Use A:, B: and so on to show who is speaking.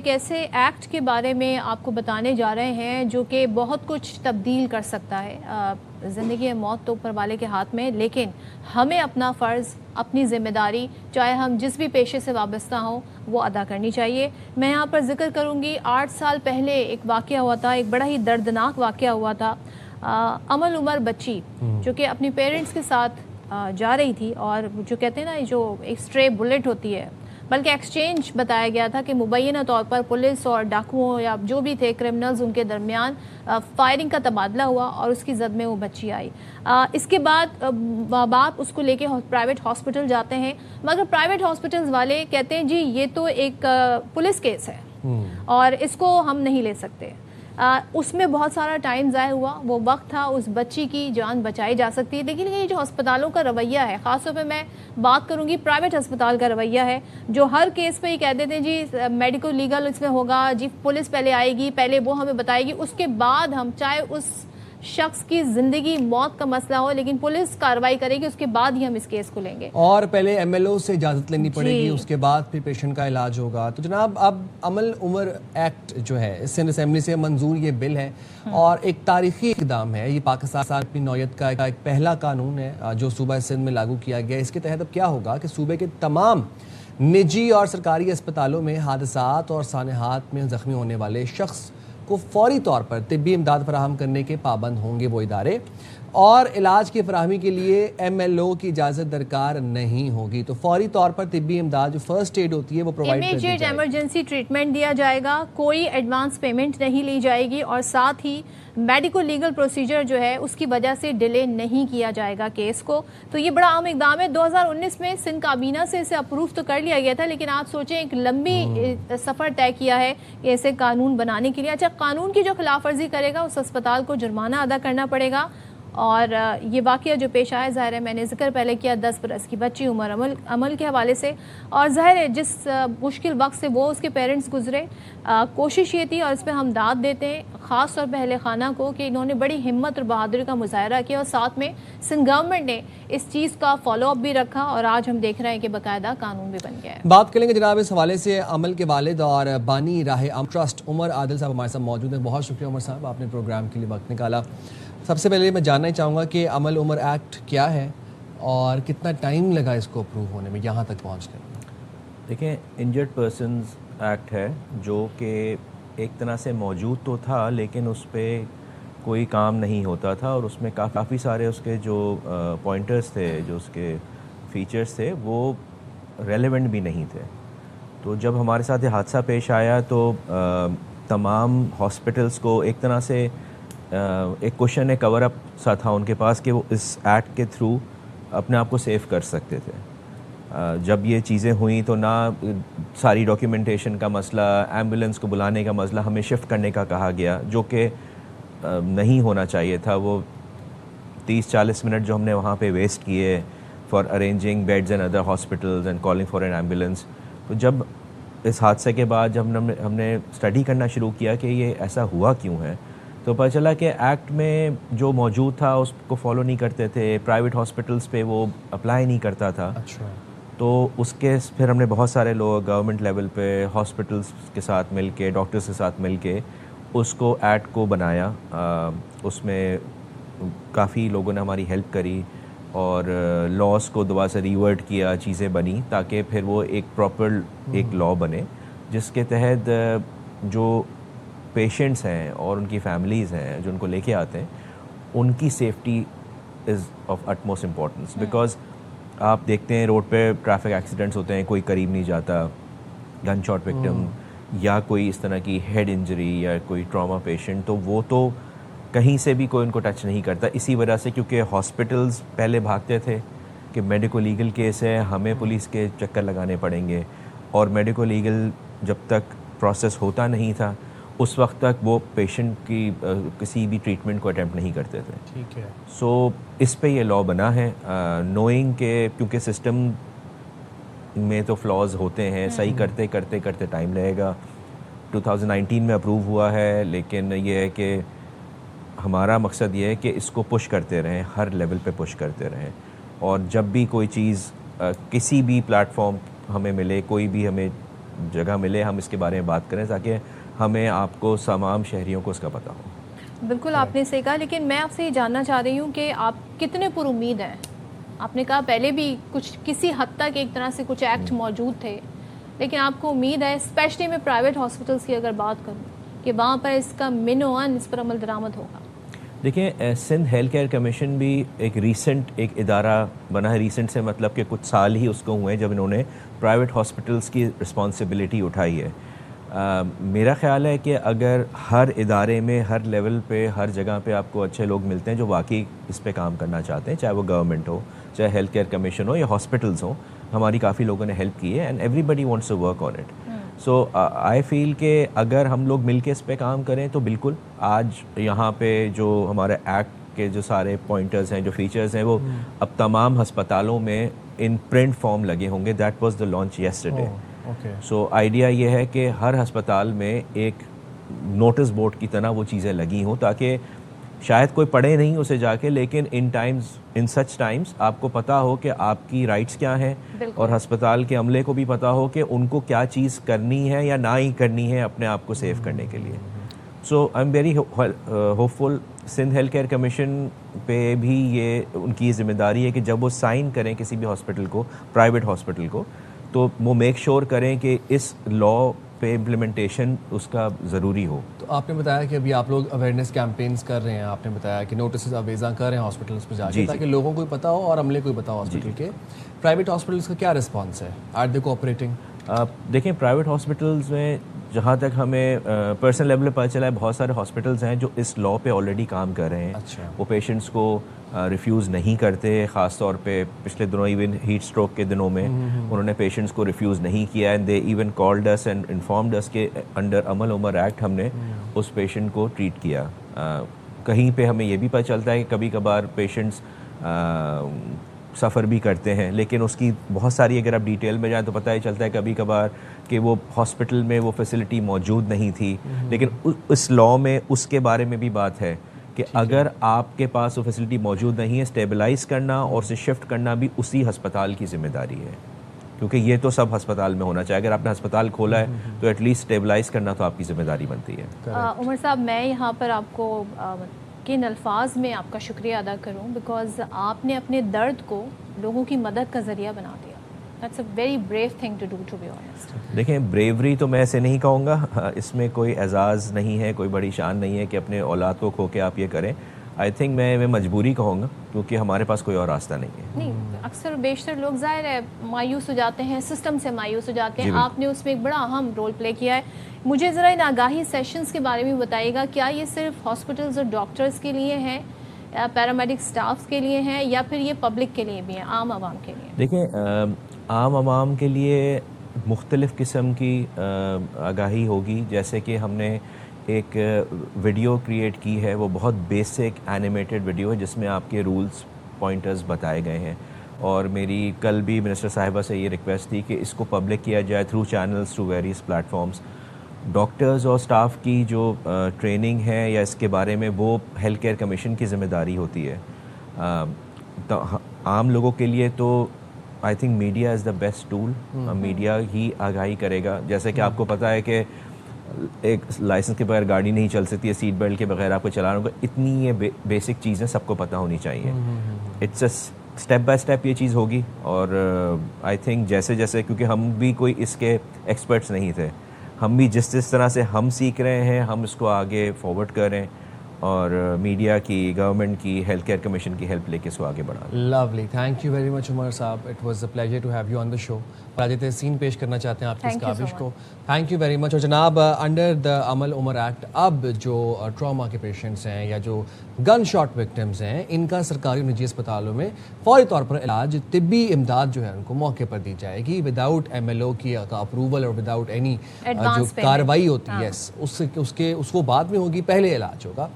A: ایک ایسے ایکٹ کے بارے میں آپ کو بتانے جا رہے ہیں جو کہ بہت کچھ تبدیل کر سکتا ہے. زندگی موت تو اوپر والے کے ہاتھ میں، لیکن ہمیں اپنا فرض، اپنی ذمہ داری، چاہے ہم جس بھی پیشے سے وابستہ ہوں، وہ ادا کرنی چاہیے. میں یہاں پر ذکر کروں گی 8 سال پہلے ایک واقعہ ہوا تھا، ایک بڑا ہی دردناک واقعہ ہوا تھا. امل عمر بچی جو کہ اپنی پیرنٹس کے ساتھ جا رہی تھی، اور جو کہتے ہیں نا جو ایک اسٹرے بلٹ ہوتی ہے، بلکہ ایکسچینج بتایا گیا تھا کہ مبینہ طور پر پولیس اور ڈاکوؤں یا جو بھی تھے کرمنلز، ان کے درمیان فائرنگ کا تبادلہ ہوا اور اس کی زد میں وہ بچی آئی. اس کے بعد ماں باپ اس کو لے کے پرائیویٹ ہاسپٹل جاتے ہیں، مگر پرائیویٹ ہاسپٹلز والے کہتے ہیں جی یہ تو ایک پولیس کیس ہے اور اس کو ہم نہیں لے سکتے. اس میں بہت سارا ٹائم ضائع ہوا. وہ وقت تھا اس بچی کی جان بچائی جا سکتی ہے، لیکن یہ جو ہسپتالوں کا رویہ ہے، خاص طور پہ میں بات کروں گی پرائیویٹ ہسپتال کا رویہ ہے، جو ہر کیس پہ یہ کہہ دیتے ہیں جی میڈیکو لیگل اس میں ہوگا، جی پولیس پہلے آئے گی، پہلے وہ ہمیں بتائے گی، اس کے بعد ہم، چاہے اس شخص کی زندگی موت کا مسئلہ ہو، لیکن پولیس کارروائی کرے گی، اس کے بعد ہی ہم اس کیس کو لیں گے.
B: اور پہلے ایم ایل او سے اجازت لینی پڑے گی، اس کے بعد پھر پیشنٹ کا علاج ہوگا. تو جناب اب امل عمر ایکٹ جو ہے سندھ اسمبلی سے منظور یہ بل ہے اور ایک تاریخی اقدام ہے. یہ پاکستان کی نوعیت کا ایک پہلا قانون ہے جو صوبہ سندھ میں لاگو کیا گیا. اس کے تحت اب کیا ہوگا کہ صوبے کے تمام نجی اور سرکاری اسپتالوں میں حادثات اور سانحات میں زخمی ہونے والے شخص کو فوری طور پر طبی امداد فراہم کرنے کے پابند ہوں گے وہ ادارے، اور علاج کی فراہمی کے لیے ایم ایل او کی اجازت درکار نہیں ہوگی. تو فوری طور پر طبی امداد جو فرسٹ ایڈ ہوتی ہے وہ پرووائڈ کر دی جائے گی.
A: ایمرجنسی ٹریٹمنٹ دیا جائے گا، کوئی ایڈوانس پیمنٹ نہیں لی جائے گی، اور ساتھ ہی میڈیکو لیگل پروسیجر جو ہے اس کی وجہ سے ڈیلے نہیں کیا جائے گا کیس کو. تو یہ بڑا اہم اقدام ہے. 2019 میں سندھ کابینہ سے اسے اپروو تو کر لیا گیا تھا، لیکن آپ سوچیں ایک لمبی سفر طے کیا ہے کہ ایسے قانون بنانے کے لیے. اچھا، قانون کی جو خلاف ورزی کرے گا اس اسپتال کو جرمانہ ادا کرنا پڑے گا. اور یہ واقعہ جو پیش آیا، ظاہر ہے میں نے ذکر پہلے کیا 10 برس کی بچی عمر عمل کے حوالے سے، اور ظاہر ہے جس مشکل وقت سے وہ اس کے پیرنٹس گزرے، کوشش یہ تھی، اور اس پہ ہم داد دیتے ہیں خاص طور پہ اہل خانہ کو کہ انہوں نے بڑی ہمت اور بہادری کا مظاہرہ کیا، اور ساتھ میں سندھ گورنمنٹ نے اس چیز کا فالو اپ بھی رکھا، اور آج ہم دیکھ رہے ہیں کہ باقاعدہ قانون بھی بن گیا ہے.
B: بات کریں گے جناب اس حوالے سے عمل کے والد اور بانی راہ ام ٹرسٹ عمر عادل صاحب ہمارے ساتھ موجود ہیں. بہت شکریہ عمر صاحب، آپ نے پروگرام کے لیے وقت نکالا. سب سے پہلے میں جاننا چاہوں گا کہ عمل عمر ایکٹ کیا ہے اور کتنا ٹائم لگا اس کو اپروو ہونے میں یہاں تک پہنچنے میں؟
C: دیکھیں، انجرڈ پرسنز ایکٹ ہے جو کہ ایک طرح سے موجود تو تھا، لیکن اس پہ کوئی کام نہیں ہوتا تھا، اور اس میں کافی سارے اس کے جو پوائنٹرز تھے، جو اس کے فیچرز تھے، وہ ریلیونٹ بھی نہیں تھے. تو جب ہمارے ساتھ یہ حادثہ پیش آیا تو تمام ہاسپٹلس کو ایک طرح سے ایک کوشچن ہے کور اپ سا تھا ان کے پاس کہ وہ اس ایکٹ کے تھرو اپنے آپ کو سیو کر سکتے تھے. جب یہ چیزیں ہوئیں تو نہ ساری ڈاکیومنٹیشن کا مسئلہ، ایمبولینس کو بلانے کا مسئلہ، ہمیں شفٹ کرنے کا کہا گیا، جو کہ نہیں ہونا چاہیے تھا. وہ 30-40 منٹ جو ہم نے وہاں پہ ویسٹ کیے for arranging beds and other hospitals and calling for an ambulance. تو جب اس حادثے کے بعد جب ہم نے اسٹڈی کرنا شروع کیا کہ یہ ایسا ہوا کیوں ہے، تو پتہ چلا کہ ایکٹ میں جو موجود تھا اس کو فالو نہیں کرتے تھے. پرائیویٹ ہاسپٹلس پہ وہ اپلائی نہیں کرتا تھا.
B: اچھا.
C: تو اس کے پھر ہم نے بہت سارے لوگ گورنمنٹ لیول پہ ہاسپٹلس کے ساتھ مل کے، ڈاکٹرس کے ساتھ مل کے اس کو ایکٹ کو بنایا. اس میں کافی لوگوں نے ہماری ہیلپ کری اور لاس کو دوبارہ سے ریورٹ کیا، چیزیں بنی تاکہ پھر وہ ایک پراپر ایک لا بنے جس کے تحت جو پیشنٹس ہیں اور ان کی فیملیز ہیں جو ان کو لے کے آتے ہیں، ان کی safety is of utmost importance. Because آپ دیکھتے ہیں روڈ پہ ٹریفک ایکسیڈنٹس ہوتے ہیں، کوئی قریب نہیں جاتا، گن شاٹ وکٹم یا کوئی اس طرح کی ہیڈ انجری یا کوئی ٹراما پیشنٹ، تو وہ تو کہیں سے بھی کوئی ان کو ٹچ نہیں کرتا. اسی وجہ سے کیونکہ ہاسپٹلز پہلے بھاگتے تھے کہ میڈیکو لیگل کیس ہے، ہمیں پولیس کے چکر لگانے پڑیں گے، اور میڈیکو لیگل جب تک پروسیس ہوتا نہیں تھا اس وقت تک وہ پیشنٹ کی کسی بھی ٹریٹمنٹ کو اٹیمپٹ نہیں کرتے تھے.
B: ٹھیک ہے.
C: سو اس پہ یہ لا بنا ہے، نوئنگ کہ کیونکہ سسٹم میں تو فلاز ہوتے ہیں، صحیح کرتے کرتے کرتے ٹائم لگے گا. 2019 میں اپروو ہوا ہے، لیکن یہ ہے کہ ہمارا مقصد یہ ہے کہ اس کو پش کرتے رہیں، ہر لیول پہ پش کرتے رہیں، اور جب بھی کوئی چیز کسی بھی پلیٹ فارم ہمیں ملے، کوئی بھی ہمیں جگہ ملے, ہم اس کے بارے میں بات کریں تاکہ ہمیں آپ کو تمام شہریوں کو اس کا پتہ ہو.
A: بالکل آپ نے صحیح کہا, لیکن میں آپ سے یہ جاننا چاہ رہی ہوں کہ آپ کتنے پر امید ہیں. آپ نے کہا پہلے بھی کچھ کسی حد تک ایک طرح سے کچھ ایکٹ موجود تھے, لیکن آپ کو امید ہے, اسپیشلی میں پرائیویٹ ہاسپٹلس کی اگر بات کروں, کہ وہاں پر اس کا من اس پر عمل درآمد ہوگا؟
C: دیکھیں, سندھ ہیلتھ کیئر کمیشن بھی ایک ریسنٹ ایک ادارہ بنا ہے. ریسنٹ سے مطلب کہ کچھ سال ہی اس کو ہوئے ہیں جب انہوں نے پرائیویٹ ہاسپٹلس کی رسپانسبلٹی اٹھائی ہے. میرا خیال ہے کہ اگر ہر ادارے میں ہر لیول پہ ہر جگہ پہ آپ کو اچھے لوگ ملتے ہیں جو واقعی اس پہ کام کرنا چاہتے ہیں, چاہے وہ گورنمنٹ ہو, چاہے ہیلتھ کیئر کمیشن ہو یا ہاسپٹلس ہوں, ہماری کافی لوگوں نے ہیلپ کی ہے, and everybody wants to work on it. So I feel کہ اگر ہم لوگ مل کے اس پہ کام کریں تو بالکل آج یہاں پہ جو ہمارے ایکٹ کے جو سارے پوائنٹرز ہیں, جو فیچرز ہیں, وہ اب تمام ہسپتالوں میں ان پرنٹ فارم لگے ہوں گے. That was the launch yesterday. So idea یہ ہے کہ ہر ہسپتال میں ایک نوٹس بورڈ کی طرح وہ چیزیں لگی ہوں تاکہ شاید کوئی پڑھے نہیں اسے جا کے, لیکن ان سچ ٹائمز آپ کو پتہ ہو کہ آپ کی رائٹس کیا ہیں, اور ہسپتال کے عملے کو بھی پتہ ہو کہ ان کو کیا چیز کرنی ہے یا نہ ہی کرنی ہے اپنے آپ کو سیو کرنے کے لیے. So I am very hopeful. Sindh health care commission پہ بھی یہ ان کی ذمہ داری ہے کہ جب وہ سائن کریں کسی بھی ہاسپٹل کو, پرائیویٹ ہاسپٹل کو, تو وہ میک شور کریں کہ اس لا پہ امپلیمنٹیشن اس کا ضروری ہو.
B: تو آپ نے بتایا کہ ابھی آپ لوگ اویئرنیس کیمپینز کر رہے ہیں, آپ نے بتایا کہ نوٹسز اویزاں کر رہے ہیں ہاسپٹلس پہ جا کے تاکہ لوگوں کو پتہ ہو اور عملے کو پتہ ہو ہاسپٹل کے. پرائیویٹ ہاسپٹلس کا کیا رسپانس ہے, آر دے کوآپریٹنگ؟
C: دیکھیں, پرائیویٹ ہاسپٹلز میں جہاں تک ہمیں پرسنل لیول پہ پتہ چلا ہے, بہت سارے ہاسپٹلز ہیں جو اس لا پہ آلریڈی کام کر رہے ہیں. وہ پیشنٹس کو ریفیوز نہیں کرتے, خاص طور پہ پچھلے دنوں ایون ہیٹ اسٹروک کے دنوں میں انہوں نے پیشنٹس کو ریفیوز نہیں کیا, and they even called us and informed us کہ انڈر عمل عمر ایکٹ ہم نے اس پیشنٹ کو ٹریٹ کیا. کہیں پہ ہمیں یہ بھی پتہ چلتا ہے کہ کبھی کبھار پیشنٹس سفر بھی کرتے ہیں, لیکن اس کی بہت ساری اگر آپ ڈیٹیل میں جائیں تو پتہ ہی چلتا ہے کبھی کبھار کہ وہ ہاسپٹل میں وہ فیسلٹی موجود نہیں تھی. لیکن اس لا میں اس کے بارے میں بھی بات ہے کہ اگر آپ کے پاس وہ فیسلٹی موجود نہیں ہے, اسٹیبلائز کرنا اور اسے شفٹ کرنا بھی اسی ہسپتال کی ذمہ داری ہے, کیونکہ یہ تو سب ہسپتال میں ہونا چاہیے. اگر آپ نے ہسپتال کھولا ہے تو ایٹ لیسٹ اسٹیبلائز کرنا تو آپ کی ذمہ داری بنتی ہے.
A: عمر صاحب, میں یہاں پر آپ کو کن الفاظ میں آپ کا شکریہ ادا کروں, بیکاز آپ نے اپنے درد کو لوگوں کی مدد کا ذریعہ بنا دیا. That's a very brave thing to do, to be honest.
C: دیکھیں, بریوری تو میں ایسے نہیں کہوں گا, اس میں کوئی اعزاز نہیں ہے, کوئی بڑی شان نہیں ہے کہ اپنے اولاد کو کھو کے آپ یہ کریں. آئی تھنک میں مجبوری کہوں گا, کیونکہ ہمارے پاس کوئی اور راستہ نہیں ہے.
A: نہیں, اکثر بیشتر لوگ ظاہر ہے مایوس ہو جاتے ہیں, سسٹم سے مایوس ہو جاتے ہیں. آپ نے اس میں ایک بڑا اہم رول پلے کیا ہے. مجھے ذرا ان آگاہی سیشنز کے بارے میں بتائیے گا, کیا یہ صرف ہاسپٹلز اور ڈاکٹرز کے لیے ہیں, پیرامیڈک سٹافز کے لیے ہیں, یا پھر یہ پبلک کے لیے بھی ہیں, عام عوام کے لیے؟
C: دیکھیں, عام عوام کے لیے مختلف قسم کی آگاہی ہوگی. جیسے کہ ہم نے ایک ویڈیو کریٹ کی ہے, وہ بہت بیسک اینیمیٹڈ ویڈیو ہے جس میں آپ کے رولز پوائنٹرز بتائے گئے ہیں, اور میری کل بھی منسٹر صاحبہ سے یہ ریکویسٹ تھی کہ اس کو پبلک کیا جائے through channels, through various platforms. Doctors اور سٹاف کی جو ٹریننگ ہے یا اس کے بارے میں وہ ہیلتھ کیئر کمیشن کی ذمہ داری ہوتی ہے. عام لوگوں کے لیے تو I think media is the best tool. Media ہی آگاہی کرے گا. جیسے کہ آپ کو پتہ ہے کہ ایک لائسنس کے بغیر گاڑی نہیں چل سکتی ہے, سیٹ بیلٹ کے بغیر آپ کو چلانا ہوگا. اتنی یہ بیسک چیزیں سب کو پتہ ہونی چاہیے. It's a step by step یہ چیز ہوگی, اور آئی تھنک جیسے جیسے, کیونکہ ہم بھی کوئی اس کے ایکسپرٹس نہیں تھے, ہم بھی جس طرح سے ہم سیکھ رہے ہیں ہم اس کو آگے فارورڈ کر رہے ہیں, اور میڈیا کی, گورنمنٹ کی, ہیلتھ کیئر کمیشن کی ہیلپ لے کے اس کو آگے بڑھا.
B: Lovely, thank you very much Umar صاحب, it was a pleasure to have you on the show. Raja تحسین پیش کرنا چاہتے ہیں آپ کی اس کاوش کو. تھینک یو ویری مچ. اور جناب, انڈر دا عمل عمر ایکٹ اب جو ٹراما کے پیشنٹس ہیں یا جو گن شاٹ وکٹمز ہیں, ان کا سرکاری نجی اسپتالوں میں فوری طور پر علاج, طبی امداد جو ہے ان کو موقع پر دی جائے گی, وداؤٹ MLO کی اپروول اور وداؤٹ اینی جو کارروائی ہوتی ہے, اس وہ بعد میں ہوگی, پہلے علاج ہوگا.